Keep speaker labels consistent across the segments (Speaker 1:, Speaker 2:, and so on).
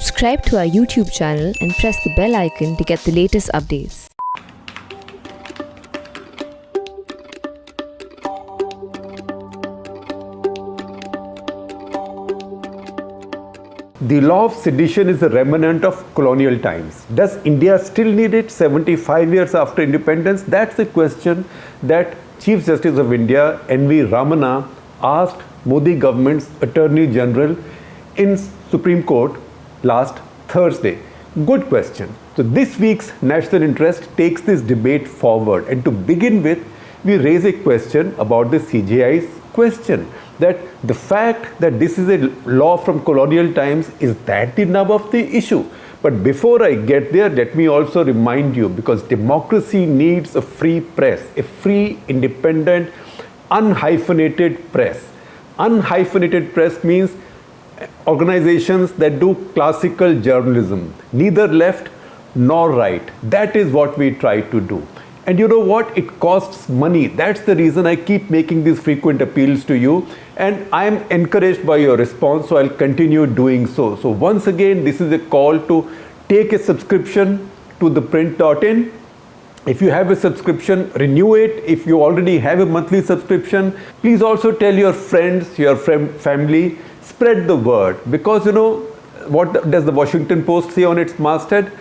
Speaker 1: Subscribe to our YouTube channel and press the bell icon to get the latest updates.
Speaker 2: The law of sedition is a remnant of colonial times. Does India still need it 75 years after independence? That's the question that Chief Justice of India, N.V. Ramana, asked Modi government's Attorney General in Supreme Court last Thursday. Good question. So this week's national interest takes this debate forward, and to begin with, we raise a question about the CJI's question, that the fact that this is a law from colonial times, is that the nub of the issue? But before I get there, let me also remind you, because democracy needs a free press, a free, independent, unhyphenated press. Unhyphenated press means organizations that do classical journalism, neither left nor right. That is what we try to do. And you know what? It costs money. That's the reason I keep making these frequent appeals to you. And I am encouraged by your response, so I'll continue doing so. So once again, this is a call to take a subscription to ThePrint.in. If you have a subscription, renew it. If you already have a monthly subscription, please also tell your friends, your family, spread the word. Because you know, what does the Washington Post say on its masthead?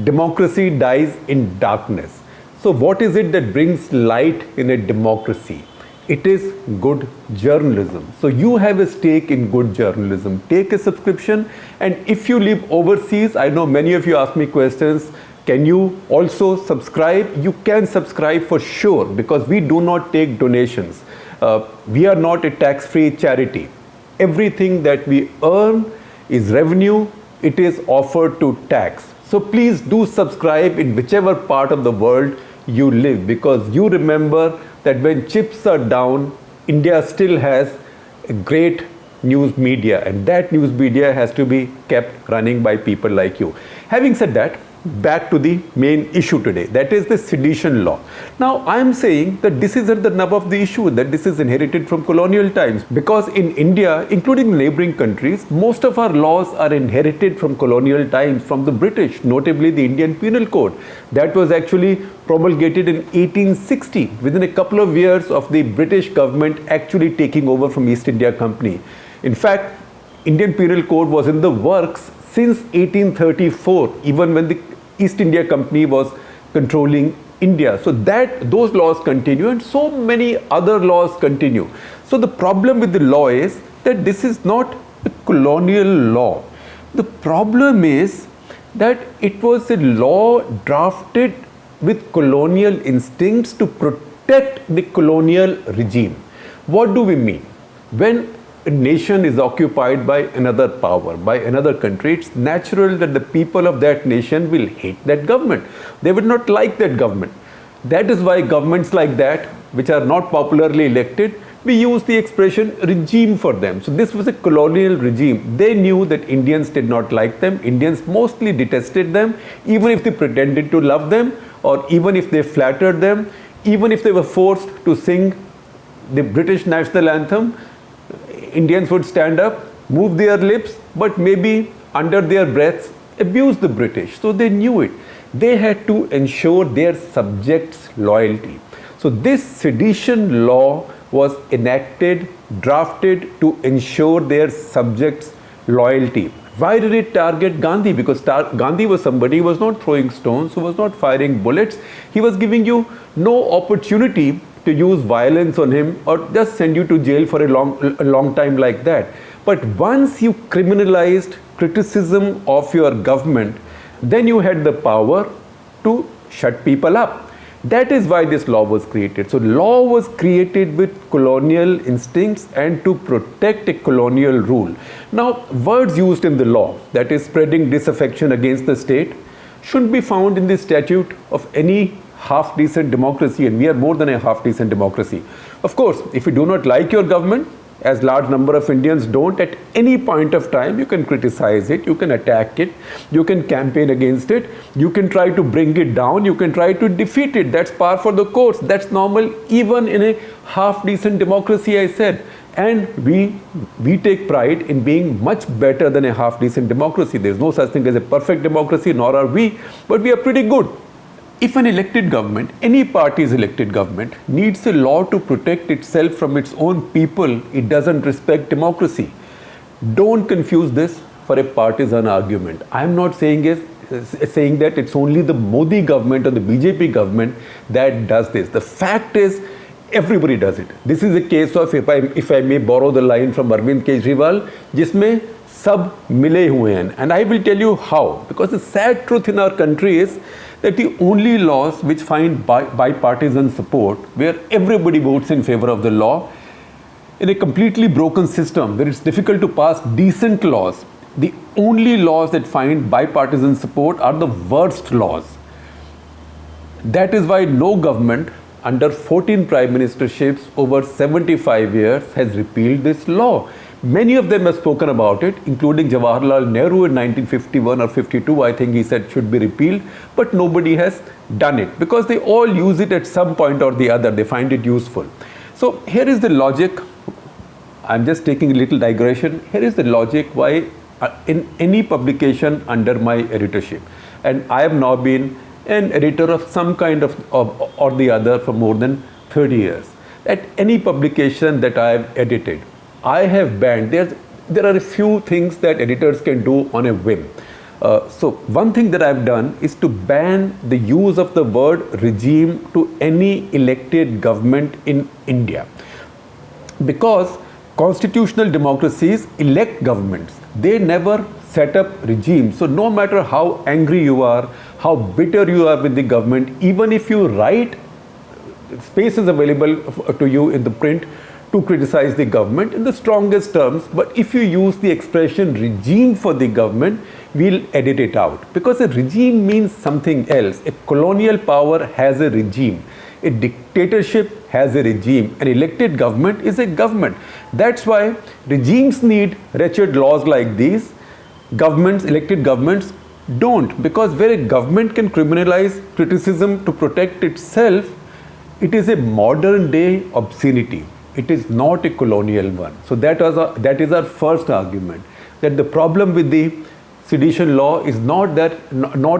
Speaker 2: Democracy dies in darkness. So what is it that brings light in a democracy? It is good journalism. So you have a stake in good journalism. Take a subscription. And if you live overseas, I know many of you ask me questions, can you also subscribe? You can subscribe for sure, because we do not take donations. We are not a tax-free charity. Everything that we earn is revenue. It is offered to tax. So please do subscribe in whichever part of the world you live, because you remember that when chips are down, India still has a great news media, and that news media has to be kept running by people like you. Having said that, back to the main issue today, that is the sedition law. Now I am saying that this is at the nub of the issue, that this is inherited from colonial times, because in India, including neighboring countries, most of our laws are inherited from colonial times, from the British, notably the Indian Penal Code. That was actually promulgated in 1860, within a couple of years of the British government actually taking over from East India Company. In fact, Indian Penal Code was in the works since 1834, even when the East India Company was controlling India. So those laws continue, and so many other laws continue. So the problem with the law is that this is not a colonial law. The problem is that it was a law drafted with colonial instincts to protect the colonial regime. What do we mean? When a nation is occupied by another power, by another country, it's natural that the people of that nation will hate that government. They would not like that government. That is why governments like that, which are not popularly elected, we use the expression regime for them. So this was a colonial regime. They knew that Indians did not like them. Indians mostly detested them, even if they pretended to love them, or even if they flattered them, even if they were forced to sing the British national anthem. Indians would stand up, move their lips, but maybe under their breaths abuse the British. So they knew it. They had to ensure their subjects' loyalty. So this sedition law was enacted, drafted to ensure their subjects' loyalty. Why did it target Gandhi? Because Gandhi was somebody who was not throwing stones, who was not firing bullets. He was giving you no opportunity to use violence on him or just send you to jail for a long time like that. But once you criminalized criticism of your government, then you had the power to shut people up. That is why this law was created. So law was created with colonial instincts and to protect a colonial rule. Now, words used in the law, that is spreading disaffection against the state, shouldn't be found in the statute of any half-decent democracy, and we are more than a half-decent democracy. Of course, if you do not like your government, as large number of Indians don't, at any point of time, you can criticize it, you can attack it, you can campaign against it, you can try to bring it down, you can try to defeat it. That's par for the course. That's normal even in a half-decent democracy, I said. And we take pride in being much better than a half-decent democracy. There's no such thing as a perfect democracy, nor are we, but we are pretty good. If an elected government, any party's elected government, needs a law to protect itself from its own people, it doesn't respect democracy. Don't confuse this for a partisan argument. I'm not saying that it's only the Modi government or the BJP government that does this. The fact is, everybody does it. This is a case of, if I may borrow the line from Arvind Kejriwal, जिसमें सब मिले हुए हैं. And I will tell you how. Because the sad truth in our country is that the only laws which find bipartisan support, where everybody votes in favor of the law, in a completely broken system where it's difficult to pass decent laws, the only laws that find bipartisan support are the worst laws. That is why no government under 14 prime ministerships over 75 years has repealed this law. Many of them have spoken about it, including Jawaharlal Nehru in 1951 or 52, I think he said should be repealed, but nobody has done it because they all use it at some point or the other. They find it useful. So here is the logic. I'm just taking a little digression. Here is the logic why in any publication under my editorship, and I have now been an editor of some kind of or the other for more than 30 years. At any publication that I have edited, I have banned. There are a few things that editors can do on a whim. So one thing that I've done is to ban the use of the word regime to any elected government in India. Because constitutional democracies elect governments. They never set up regimes. So no matter how angry you are, how bitter you are with the government, even if you write, space is available to you in the print to criticize the government in the strongest terms, but if you use the expression regime for the government, we'll edit it out. Because a regime means something else. A colonial power has a regime. A dictatorship has a regime. An elected government is a government. That's why regimes need wretched laws like these. Governments, elected governments, don't. Because where a government can criminalize criticism to protect itself, it is a modern day obscenity. It is not a colonial one. So that is our first argument. That the problem with the sedition law is not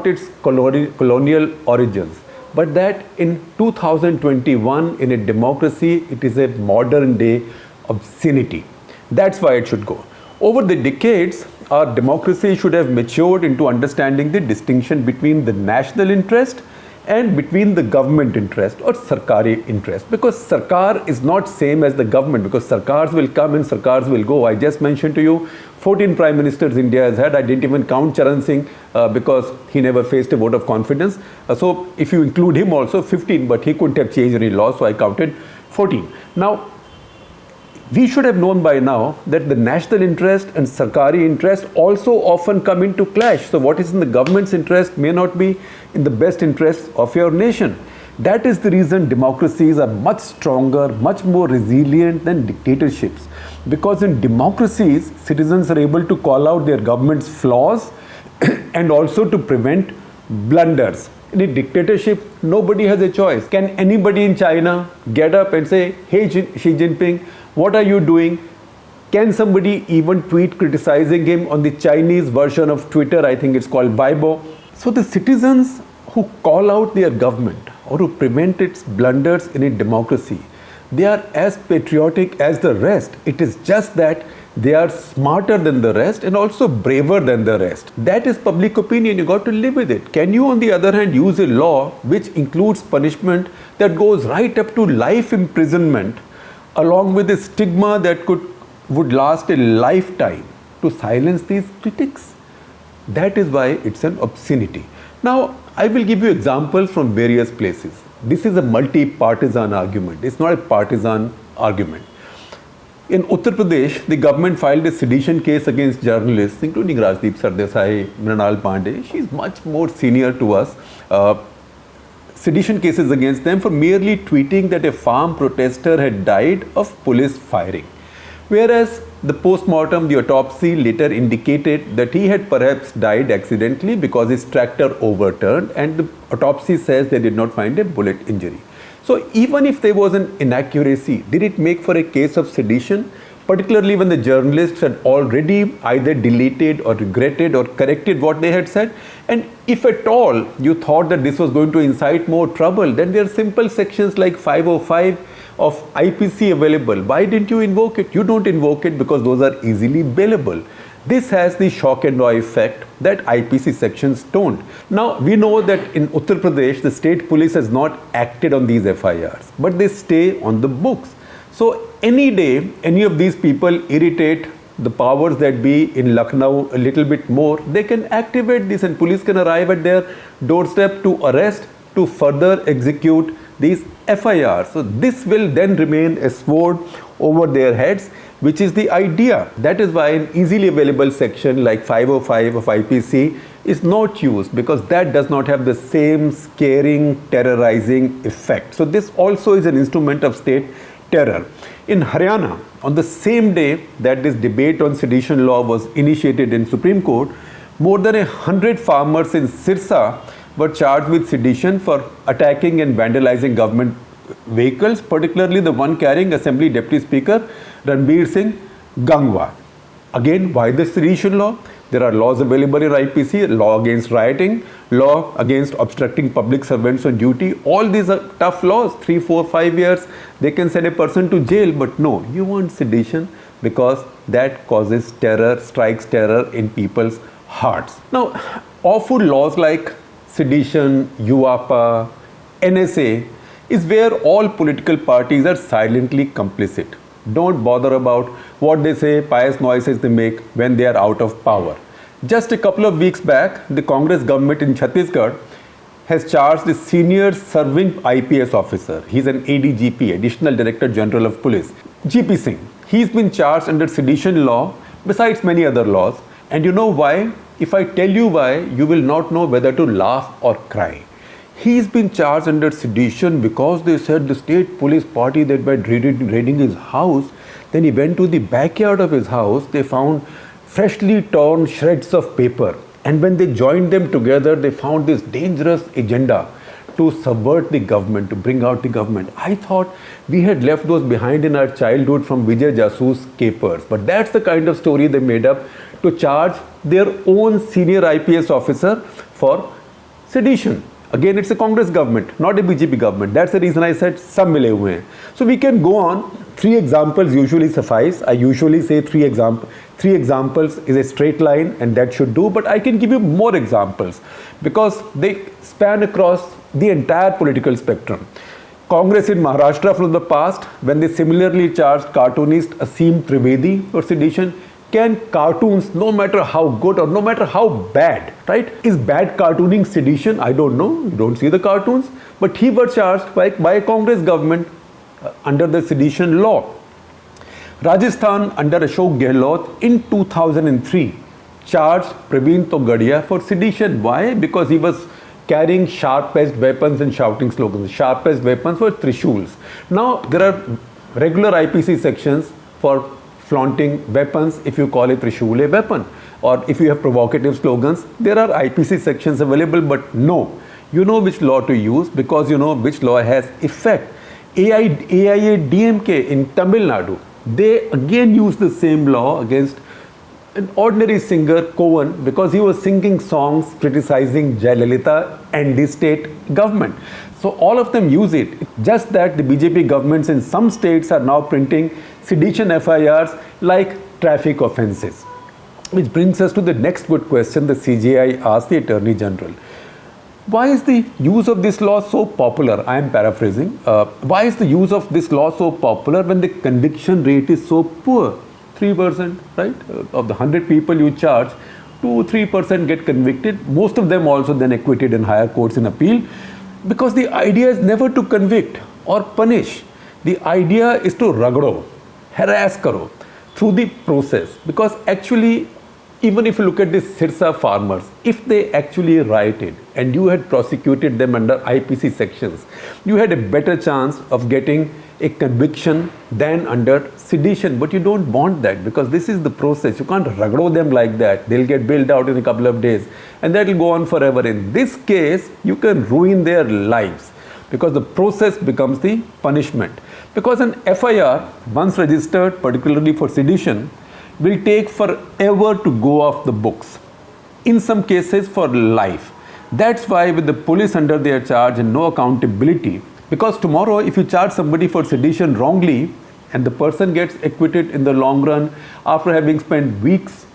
Speaker 2: its colonial origins, but that in 2021 in a democracy, it is a modern day obscenity. That's why it should go. Over the decades, our democracy should have matured into understanding the distinction between the national interest and between the government interest or sarkari interest, because sarkar is not same as the government, because sarkars will come and sarkars will go. I just mentioned to you 14 prime ministers India has had. I didn't even count Charan Singh because he never faced a vote of confidence. So if you include him also, 15, but he couldn't have changed any law, so I counted 14. Now we should have known by now that the national interest and sarkari interest also often come into clash. So what is in the government's interest may not be in the best interest of your nation. That is the reason democracies are much stronger, much more resilient than dictatorships. Because in democracies, citizens are able to call out their government's flaws and also to prevent blunders. In a dictatorship, nobody has a choice. Can anybody in China get up and say, hey Xi Jinping, what are you doing? Can somebody even tweet criticizing him on the Chinese version of Twitter? I think it's called Weibo. So the citizens who call out their government or who prevent its blunders in a democracy, they are as patriotic as the rest. It is just that they are smarter than the rest and also braver than the rest. That is public opinion. You got to live with it. Can you, on the other hand, use a law which includes punishment that goes right up to life imprisonment, along with a stigma that would last a lifetime, to silence these critics? That is why it's an obscenity. Now, I will give you examples from various places. This is a multi-partisan argument. It's not a partisan argument. In Uttar Pradesh, the government filed a sedition case against journalists, including Rajdeep Sardesai, Mrinal Pandey. She's much more senior to us. Sedition cases against them for merely tweeting that a farm protester had died of police firing. Whereas the post-mortem, the autopsy later indicated that he had perhaps died accidentally because his tractor overturned, and the autopsy says they did not find a bullet injury. So even if there was an inaccuracy, did it make for a case of sedition? particularly when the journalists had already either deleted or regretted or corrected what they had said. And if at all you thought that this was going to incite more trouble, then there are simple sections like 505 of IPC available. Why didn't you invoke it? You don't invoke it because those are easily bailable. This has the shock and awe effect that IPC sections don't. Now, we know that in Uttar Pradesh, the state police has not acted on these FIRs, but they stay on the books. So, any day, any of these people irritate the powers that be in Lucknow a little bit more, they can activate this and police can arrive at their doorstep to arrest, to further execute these FIRs. So, this will then remain a sword over their heads, which is the idea. That is why an easily available section like 505 of IPC is not used, because that does not have the same scaring, terrorizing effect. So this also is an instrument of state terror. In Haryana, on the same day that this debate on sedition law was initiated in Supreme Court, more than 100 farmers in Sirsa were charged with sedition for attacking and vandalizing government vehicles, particularly the one carrying Assembly Deputy Speaker Ranbir Singh Gangwa. Again, why the sedition law? There are laws available in IPC, law against rioting, law against obstructing public servants on duty. All these are tough laws, 3, 4, 5 years, they can send a person to jail. But no, you want sedition because that causes terror, strikes terror in people's hearts. Now, awful laws like sedition, UAPA, NSA is where all political parties are silently complicit. Don't bother about what they say, pious noises they make when they are out of power. Just a couple of weeks back, the Congress government in Chhattisgarh has charged the senior serving IPS officer. He's an ADGP, Additional Director General of Police, GP Singh. He's been charged under sedition law besides many other laws. And you know why? If I tell you why, you will not know whether to laugh or cry. He's been charged under sedition because they said the state police party that were raiding his house, then he went to the backyard of his house, they found freshly torn shreds of paper. And when they joined them together, they found this dangerous agenda to subvert the government, to bring out the government. I thought we had left those behind in our childhood from Vijay Jasu's capers. But that's the kind of story they made up to charge their own senior IPS officer for sedition. Again, it's a Congress government, not a BJP government. That's the reason I said sab mile hue hain. So we can go on. 3 examples usually suffice. I usually say 3 examples is a straight line and that should do. But I can give you more examples because they span across the entire political spectrum. Congress in Maharashtra from the past, when they similarly charged cartoonist Asim Trivedi for sedition. Can cartoons, no matter how good or no matter how bad, right? Is bad cartooning sedition? I don't know. You don't see the cartoons. But he was charged by a Congress government under the sedition law. Rajasthan under Ashok Gehlot in 2003 charged Praveen Togadia for sedition. Why? Because he was carrying sharp-edged weapons and shouting slogans. Sharp-edged weapons were trishuls. Now, there are regular IPC sections for flaunting weapons if you call a trishul a weapon, or if you have provocative slogans, there are IPC sections available. But no, you know which law to use because you know which law has effect. AIADMK in Tamil Nadu, they again use the same law against an ordinary singer, Cohen, because he was singing songs criticizing Jayalalitha and the state government. So all of them use it. Just that the BJP governments in some states are now printing sedition FIRs like traffic offences. Which brings us to the next good question the CJI asked the Attorney General. Why is the use of this law so popular? I am paraphrasing. Why is the use of this law so popular when the conviction rate is so poor? 3%, right? Of the 100 people you charge, 2-3% get convicted. Most of them also then acquitted in higher courts in appeal. Because the idea is never to convict or punish. The idea is to ragdo, harass karo through the process. Because actually, even if you look at the Sirsa farmers, if they actually rioted and you had prosecuted them under IPC sections, you had a better chance of getting a conviction than under sedition. But you don't want that because this is the process. You can't ragdo them like that. They'll get bailed out in a couple of days and that will go on forever. In this case, you can ruin their lives. because the process becomes the punishment. Because an FIR, once registered, particularly for sedition, will take forever to go off the books. In some cases, for life. That's why with the police under their charge and no accountability, because tomorrow if you charge somebody for sedition wrongly and the person gets acquitted in the long run after having spent weeks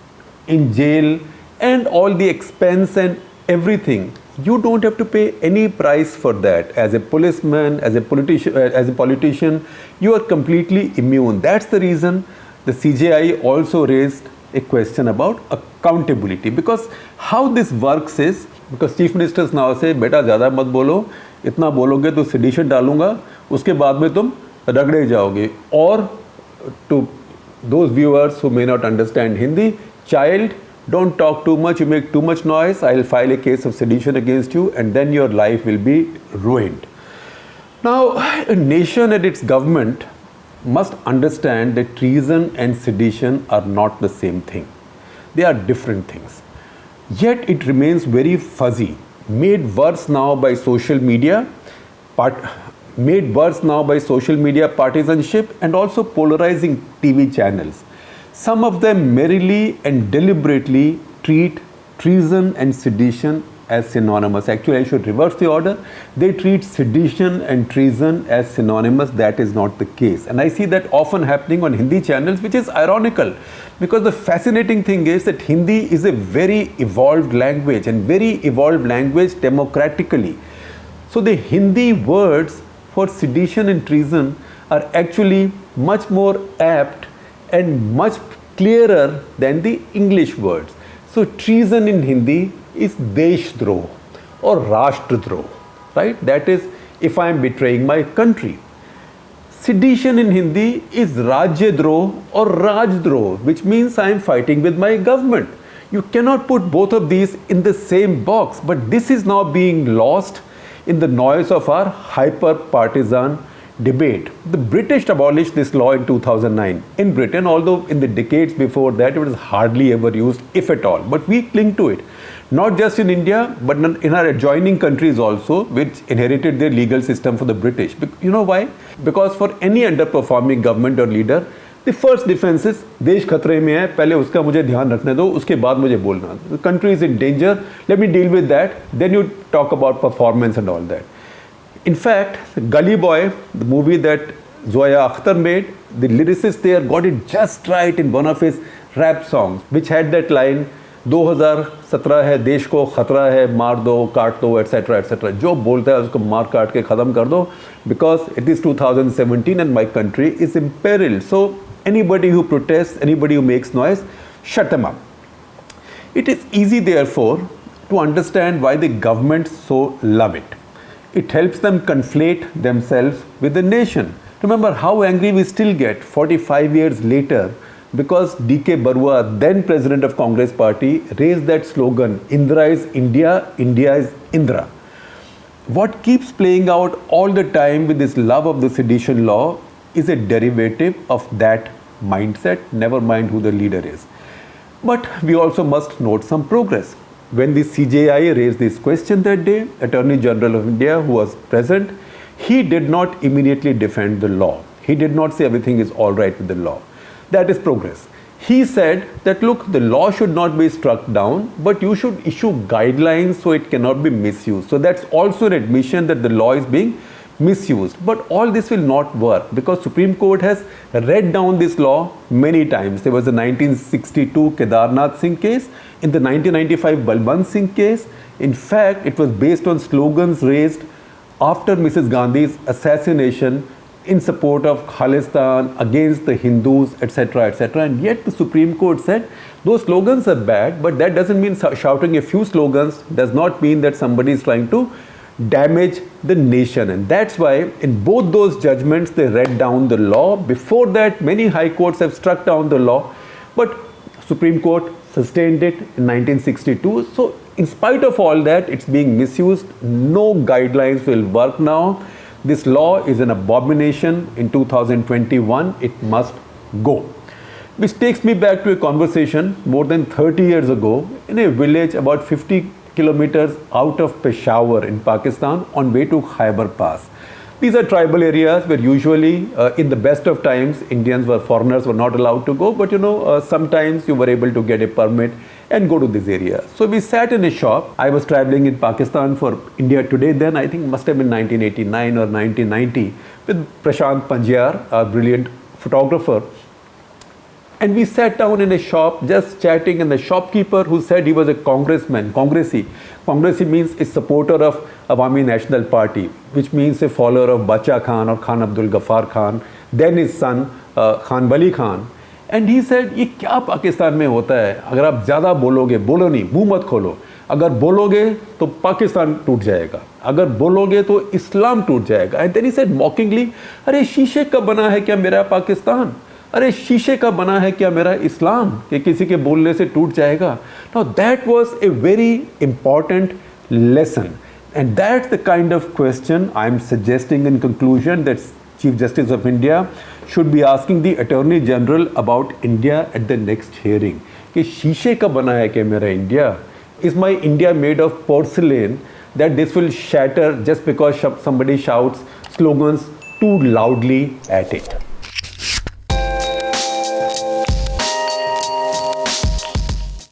Speaker 2: in jail and all the expense and everything, you don't have to pay any price for that. As a policeman, as a politician, you are completely immune. That's the reason the CJI also raised a question about accountability, because how this works is, because chief ministers now say beta ज़्यादा मत बोलो, इतना बोलोगे तो sedition डालूंगा, उसके बाद में तुम रगड़े जाओगे. Or to those viewers who may not understand Hindi, child, don't talk too much, you make too much noise, I'll file a case of sedition against you and then your life will be ruined. Now, a nation and its government must understand that treason and sedition are not the same thing. They are different things. Yet it remains very fuzzy, made worse now by social media, partisanship, and also polarizing TV channels. Some of them merrily and deliberately treat treason and sedition as synonymous. Actually, I should reverse the order. They treat sedition and treason as synonymous. That is not the case. And I see that often happening on Hindi channels, which is ironical, because the fascinating thing is that Hindi is a very evolved language, and very evolved language democratically. So the Hindi words for sedition and treason are actually much more apt and much clearer than the English words. So treason in Hindi is Deshdroh or Rashtradrah, right? That is, if I am betraying my country. Sedition in Hindi is Rajyadroh or Rajdroh, which means I am fighting with my government. You cannot put both of these in the same box, but this is now being lost in the noise of our hyper-partisan debate. The British abolished this law in 2009 in Britain, although in the decades before that it was hardly ever used, if at all. But we cling to it. Not just in India, but in our adjoining countries also, which inherited their legal system from the British. You know why? Because for any underperforming government or leader, the first defense is, देश खतरे में है, पहले उसका मुझे ध्यान रखने दो, उसके बाद मुझे बोलना. The country is in danger, let me deal with that, then you talk about performance and all that. In fact, Gully Boy, the movie that Zoya Akhtar made, the lyricist there got it just right in one of his rap songs, which had that line, 2017 है, देश को खतरा है, मार दो, काट दो, etc. etc. जो बोलता है उसको मार काट के ख़त्म कर दो, because it is 2017 and my country is imperiled. So anybody who protests, anybody who makes noise, shut them up. It is easy therefore to understand why the governments so love it. It helps them conflate themselves with the nation. Remember how angry we still get 45 years later, because D.K. Barua, then president of Congress party, raised that slogan, Indra is India, India is Indra. What keeps playing out all the time with this love of the sedition law is a derivative of that mindset, never mind who the leader is. But we also must note some progress. When the CJI raised this question that day, Attorney General of India, who was present, he did not immediately defend the law. He did not say everything is all right with the law. That is progress. He said that, look, the law should not be struck down, but you should issue guidelines so it cannot be misused. So that's also an admission that the law is being misused. But all this will not work, because Supreme Court has read down this law many times. There was the 1962 Kedarnath Singh case, in the 1995 Balbant Singh case. In fact, it was based on slogans raised after Mrs. Gandhi's assassination in support of Khalistan, against the Hindus, etc., etc. And yet the Supreme Court said those slogans are bad, but that doesn't mean shouting a few slogans does not mean that somebody is trying to damage the nation. And that's why in both those judgments they read down the law. Before that, many high courts have struck down the law, but Supreme Court sustained it in 1962. So in spite of all that, it's being misused. No guidelines will work now. This law is an abomination in 2021. It must go. Which takes me back to a conversation more than 30 years ago in a village about 50 kilometers out of Peshawar in Pakistan on way to Khyber Pass. These are tribal areas where usually, in the best of times, foreigners were not allowed to go. But sometimes you were able to get a permit and go to this area. So we sat in a shop. I was traveling in Pakistan for India Today then. I think it must have been 1989 or 1990 with Prashant Panjyar, a brilliant photographer. And we sat down in a shop just chatting, and the shopkeeper, who said he was a congressman, Congressy means a supporter of Awami National Party, which means a follower of Bacha Khan or Khan Abdul Ghaffar Khan, then his son Khan Bali Khan. And he said, ये क्या पाकिस्तान में होता है, अगर आप ज़्यादा बोलोगे, बोलो नहीं, मुंह मत खोलो, अगर बोलोगे तो पाकिस्तान टूट जाएगा, अगर बोलोगे तो इस्लाम टूट जाएगा. And then he said mockingly, अरे शीशे का बना है क्या मेरा पाकिस्तान, अरे शीशे का बना है क्या मेरा इस्लाम कि किसी के बोलने से टूट जाएगा. Now that was a very important lesson, and that's the kind of question I'm suggesting in conclusion that Chief Justice of India should be asking the Attorney General about India at the next hearing. कि शीशे का बना है क्या मेरा India? Is my India made of porcelain that this will shatter just because somebody shouts slogans too loudly at it?